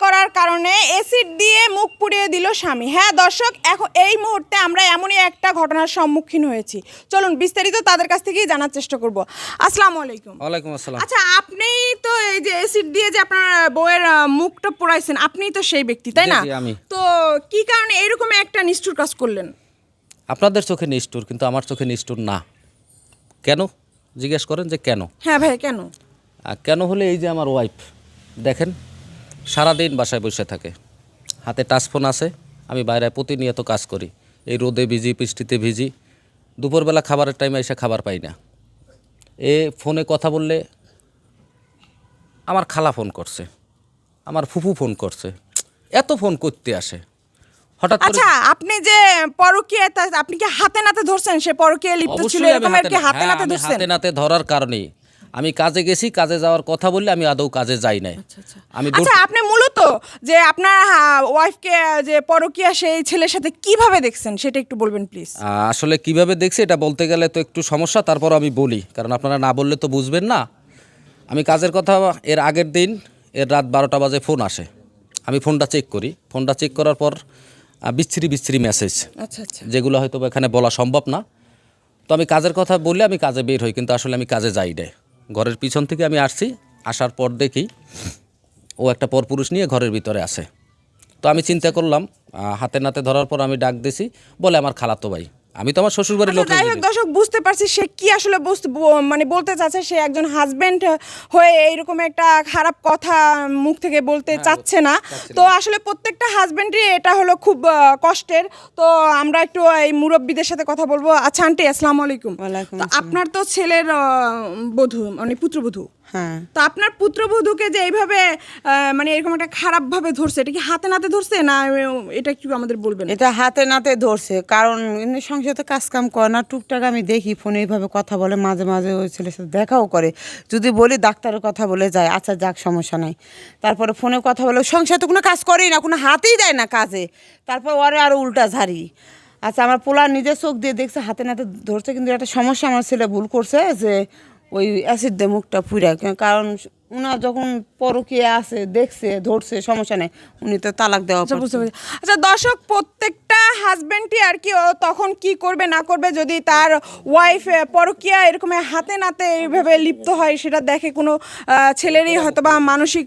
করার কারণে অ্যাসিড দিয়ে মুখ পুড়িয়ে দিল স্বামী। হ্যাঁ দর্শক, এখন এই মুহূর্তে আমরা এমনই একটা ঘটনার সম্মুখীন হয়েছি। চলুন বিস্তারিত তাদের কাছ থেকেই জানার চেষ্টা করব। আসসালামু আলাইকুম। ওয়ালাইকুম আসসালাম। আচ্ছা, আপনি তো এই যে অ্যাসিড দিয়ে যে আপনার বউয়ের মুখটা পোড়াইছেন, আপনিই তো সেই ব্যক্তি, তাই না? জি, আমি। তো কি কারণে এরকম একটা নিষ্ঠুর কাজ করলেন? আপনাদের চোখে নিষ্ঠুর, কিন্তু আমার চোখে নিষ্ঠুর না। কেন জিজ্ঞেস করেন যে কেন? হ্যাঁ ভাই, কেন? কেন হলে এই যে আমার ওয়াইফ দেখেন সারাদিন বাসায় বসে থাকে, হাতে টাচফোন আছে, আমি বাইরে প্রতিনিয়ত কাজ করি, এই রোদে ভিজি বৃষ্টিতে ভিজি, দুপুরবেলা খাবারের টাইমে এসে খাবার পাই না। ফোনে কথা বললে আমার খালা ফোন করছে, আমার ফুফু ফোন করছে, এত ফোন করতে আসে হঠাৎ করে। আচ্ছা, আপনি যে পরকীয়া, আপনি কি হাতে নাতে ধরছেন সে পরকীয়া লিপ্ত ছিল, অবশ্যই আমি এরকম আর কি হাতে নাতে আমি ধরছেন? হাতে নাতে ধরার কারণেই আমি কাজে গেছি, কাজে যাওয়ার কথা বললে আমি আদৌ কাজে যাই নাই। আমি আচ্ছা, আপনি মূলত যে আপনার ওয়াইফকে যে পরকীয়া সেই ছেলের সাথে কিভাবে দেখছেন সেটা একটু বলবেন প্লিজ। আসলে কিভাবে দেখছি এটা বলতে গেলে তো একটু সমস্যা, তারপর আমি বলি, কারণ আপনারা না বললে তো বুঝবেন না। আমি কাজের কথা, এর আগের দিন এর রাত 12টা বাজে ফোন আসে, আমি ফোনটা চেক করি, ফোনটা চেক করার পর বিচ্ছিরি মেসেজ, আচ্ছা আচ্ছা, যেগুলো হয়তো এখানে বলা সম্ভব না। তো আমি কাজের কথা বললে আমি কাজে বের হই, কিন্তু আসলে আমি কাজে যাই না। ঘরের পিছন থেকে আমি আসছি, আসার পর দেখি ও একটা পরপুরুষ নিয়ে ঘরের ভিতরে আসে। তো আমি চিন্তা করলাম, হাতে নাতে ধরার পর আমি ডাক দিছি, বলে আমার খালাতো ভাই। আমি তো আমার শ্বশুরবাড়ির লোক। যাই হোক দর্শক, বুঝতে পারছি সে কি আসলে মানে বলতে চাচ্ছে। সে একজন হাজবেন্ড হয়ে এইরকম একটা খারাপ কথা মুখ থেকে বলতে চাচ্ছে না। তো আসলে প্রত্যেকটা হাজবেন্ডই এটা হলো খুব কষ্টের। তো আমরা একটু এই মুরব্বীদের সাথে কথা বলবো। আচ্ছা আন্টি, আসসালামু আলাইকুম। তো আপনার তো ছেলের বধূ, মানে পুত্রবধূ। হ্যাঁ, তো আপনার পুত্রবধূকে যে এইভাবে মানে এরকম একটা খারাপভাবে ধরছে, এটা কি হাতে নাতে ধরছে না এটা একটু আমাদের বলবেন? এটা হাতে নাতে ধরছে, কারণ এমনি সংসারে কাজ কাম করে না, টুকটাক আমি দেখি ফোনে এইভাবে কথা বলে, মাঝে মাঝে ওই ছেলের সাথে দেখাও করে। যদি বলি ডাক্তারের কথা বলে যায়, আচ্ছা যাক সমস্যা নাই। তারপরে ফোনে কথা বলে, সংসারে তো কোনো কাজ করেই না, কোনো হাতেই দেয় না কাজে। তারপর ওরে আরও উল্টা ঝাড়ি। আচ্ছা, আমার পোলা নিজের চোখ দিয়ে দেখছে হাতে নাতে ধরছে, কিন্তু একটা সমস্যা আমার ছেলে ভুল করছে যে ওই অ্যাসিড দিয়ে মুখটা পুড়ে, কারণ উনার যখন পরকীয়া আছে দেখছে ধরছে, সমস্যা নেই, উনি তো তালাক দেওয়া। বুঝতে পারছি। আচ্ছা দর্শক, প্রত্যেকটা হাজবেন্ডই আর কি ও তখন কি করবে না করবে যদি তার ওয়াইফ পরকীয়া এরকম হাতে নাতে এইভাবে লিপ্ত হয়, সেটা দেখে কোনো ছেলেরই হয়তো বা মানসিক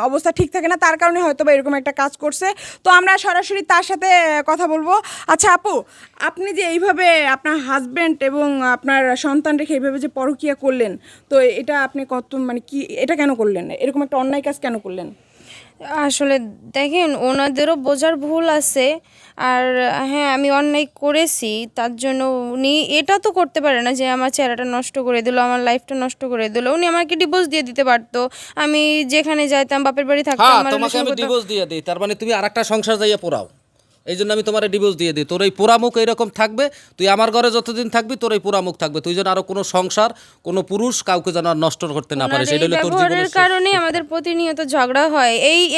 অবস্থা ঠিক থাকে না, তার কারণে হয়তো বা এরকম একটা কাজ করছে। তো আমরা সরাসরি তার সাথে কথা বলবো। আচ্ছা আপু, আপনি যে এইভাবে আপনার হাজবেন্ড এবং আপনার সন্তান রেখে এইভাবে যে পরকীয়া করলেন, তো এটা আপনি কত মানে কি, এটা কেন করলেন? এরকম একটা অন্যায় কাজ কেন করলেন? আসলে দেখেন, ওনাদেরও বোঝার ভুল আছে। আর হ্যাঁ, আমি অন্যায় করেছি, তার জন্য উনি এটা তো করতে পারে না যে আমার চেহারাটা নষ্ট করে দিল, আমার লাইফটা নষ্ট করে দিল। উনি আমাকে ডিভোর্স দিয়ে দিতে পারতো, আমি যেখানে যাইতাম, বাপের বাড়ি থাকতাম, হ্যাঁ, আমার তোমাকে আমি ডিভোর্স দিয়ে দিই, তার মানে তুমি আরেকটা সংসার যাইয়া পোড়াও, এই জন্য আমি তোমার ডিভোর্স দিয়ে দিই। তোর এই পোড়ামুখ এইরকম থাকবে, তুই আমার ঘরে যতদিন থাকবি তোর এই পোড়ামুখ থাকবে, তুই যেন আরো কোনো সংসার, কোনো পুরুষ কাউকে যেন আর নষ্ট করতে না পারে, সেটা হলো তোর জীবনের কারণে আমাদের প্রতিনিয়ত ঝগড়া হয়।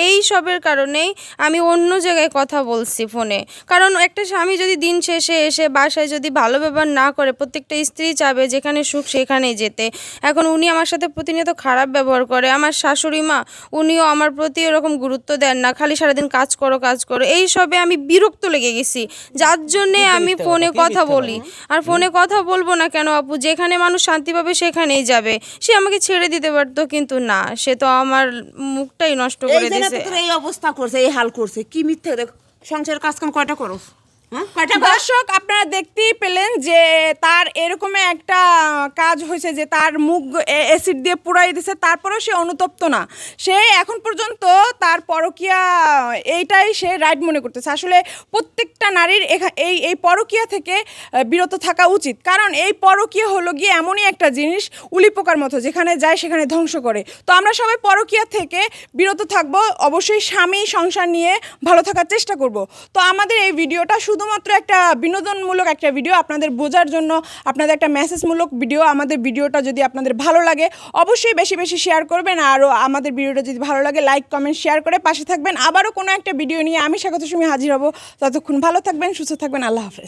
এই সবের কারণেই আমি অন্য জায়গায় কথা বলছি ফোনে। কারণ একটা স্বামী যদি দিন শেষে এসে বাসায় যদি ভালো ব্যবহার না করে, প্রত্যেকটা স্ত্রী চাবে যেখানে সুখ সেখানেই যেতে। এখন উনি আমার সাথে প্রতিনিয়ত খারাপ ব্যবহার করে। আমার শাশুড়ি মা, উনিও আমার প্রতি এরকম গুরুত্ব দেন না, খালি সারাদিন কাজ করো, এই সবে আমি বিরক্ত লেগে গেছি, যার জন্যে আমি ফোনে কথা বলি। আর ফোনে কথা বলবো না কেন আপু? যেখানে মানুষ শান্তি পাবে সেখানেই যাবে। সে আমাকে ছেড়ে দিতে পারতো, কিন্তু না, সে তো আমার মুখটাই নষ্ট করে দিয়েছে। এই অবস্থা করছে, এই হাল করছে, কি মিথ্যে দেখ, সংসারের কাজ কাম কয়টা করো? দর্শক, আপনারা দেখতেই পেলেন যে তার এরকম একটা কাজ হয়েছে যে তার মুখ অ্যাসিড দিয়ে পুড়াই দিয়েছে, তারপরেও সে অনুতপ্ত না। সে এখন পর্যন্ত তার পরকীয়া এইটাই সে রাইট মনে করতেছে। আসলে প্রত্যেকটা নারীর এই পরকীয়া থেকে বিরত থাকা উচিত, কারণ এই পরকীয়া হলো গিয়ে এমনই একটা জিনিস, উলিপোকার মতো, যেখানে যায় সেখানে ধ্বংস করে। তো আমরা সবাই পরকীয়া থেকে বিরত থাকব, অবশ্যই স্বামী সংসার নিয়ে ভালো থাকার চেষ্টা করব। তো আমাদের এই ভিডিওটা শুধুমাত্র একটা বিনোদনমূলক একটা ভিডিও, আপনাদের বোঝার জন্য, আপনাদের একটা মেসেজমূলক ভিডিও। আমাদের ভিডিওটা যদি আপনাদের ভালো লাগে অবশ্যই বেশি বেশি শেয়ার করবেন, আরও আমাদের ভিডিওটা যদি ভালো লাগে লাইক কমেন্ট শেয়ার করে পাশে থাকবেন। আবারও কোনো একটা ভিডিও নিয়ে আমি স্বাগত সুমি হাজির হব। ততক্ষণ ভালো থাকবেন, সুস্থ থাকবেন, আল্লাহ হাফেজ।